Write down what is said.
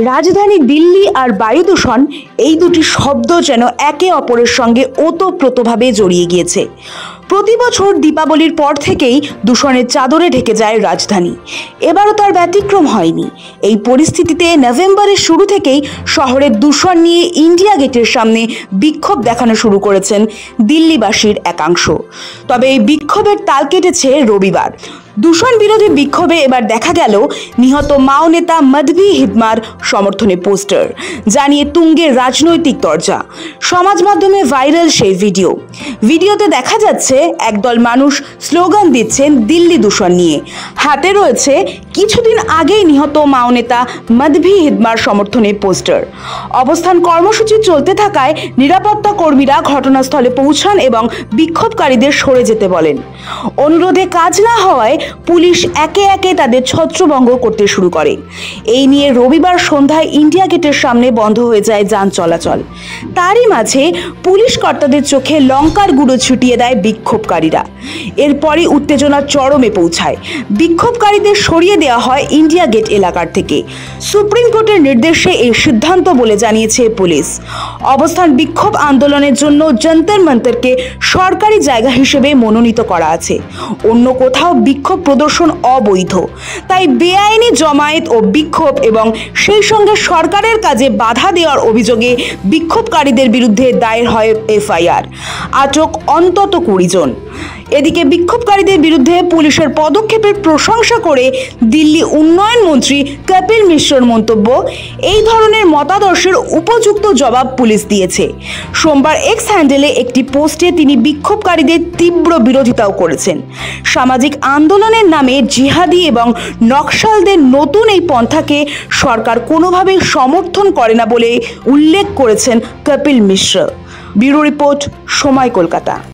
রাজধানী দিল্লি আর বায়ু দূষণ এই দুটি শব্দ যেন একে অপরের সঙ্গে ওতপ্রোতভাবে জড়িয়ে গিয়েছে। প্রতি বছর দীপাবলির পর থেকেই দূষণের চাদরে ঢেকে যায় রাজধানী। এবারও তার ব্যতিক্রম হয়নি। এই পরিস্থিতিতে নভেম্বরের শুরু থেকেই শহরের দূষণ নিয়ে ইন্ডিয়া গেটের সামনে বিক্ষোভ দেখানো শুরু করেছেন দিল্লিবাসীর একাংশ। তবে এই বিক্ষোভের তাল কেটেছে রবিবার। দূষণ বিরোধী বিক্ষোভে এবার দেখা গেল নিহত মাও নেতা মধভি হিদমার সমর্থনে পোস্টার, জানিয়ে তুঙ্গে রাজনৈতিক তরজা। সমাজ মাধ্যমে ভাইরাল সেই ভিডিওতে দেখা যাচ্ছে একদল মানুষ স্লোগান দিচ্ছেন দিল্লি দূষণ নিয়ে। হাতে রয়েছে কিছুদিন আগেই নিহত মাও নেতা মধভি হিদমার সমর্থনে পোস্টার। অবস্থান কর্মসূচি চলতে থাকায় নিরাপত্তা কর্মীরা ঘটনাস্থলে পৌঁছান এবং বিক্ষোভকারীদের সরে যেতে বলেন। অনুরোধে কাজ না হওয়ায় পুলিশ একে একে তাদের ছত্রভঙ্গ করতে শুরু করে। এই নিয়ে রবিবার সন্ধ্যায় ইন্ডিয়া গেটের সামনে বন্ধ হয়ে যায় যান চলাচল। তারই মাঝে পুলিশ কর্তাদের চোখে লঙ্কার গুঁড়ো ছিটিয়ে দেয় বিক্ষোভকারীরা। এরপরই উত্তেজনা চরমে পৌঁছায়। বিক্ষোভকারীদের সরিয়ে দেওয়া হয় ইন্ডিয়া গেট এলাকার থেকে। সুপ্রিম কোর্টের নির্দেশে এই সিদ্ধান্ত বলে জানিয়েছে পুলিশ। অবস্থান বিক্ষোভ আন্দোলনের জন্য যন্তর মন্তরকে সরকারি জায়গা হিসেবে মনোনীত করা আছে। অন্য কোথাও বিক্ষোভ প্রদর্শন অবৈধ। তাই বেআইনি জমায়েত ও বিক্ষোভ এবং সেই সঙ্গে সরকারের কাজে বাধা দেওয়ার অভিযোগে বিক্ষোভকারীদের বিরুদ্ধে দায়ের হয় এফআইআর। আটক অন্তত 20 জন। এদিকে বিক্ষোভকারীদের বিরুদ্ধে পুলিশের পদক্ষেপের প্রশংসা করে দিল্লি উন্নয়ন মন্ত্রী কপিল মিশ্রর মন্তব্য, এই ধরনের মতাদর্শের উপযুক্ত জবাব পুলিশ দিয়েছে। সোমবার এক্স হ্যান্ডেলে একটি পোস্টে তিনি বিক্ষোভকারীদের তীব্র বিরোধিতাও করেছেন। সামাজিক আন্দোলনের নামে জিহাদি এবং নকশালদের নতুন এই পন্থাকে সরকার কোনোভাবেই সমর্থন করে না বলে উল্লেখ করেছেন কপিল মিশ্র। ব্যুরো রিপোর্ট, সময়, কলকাতা।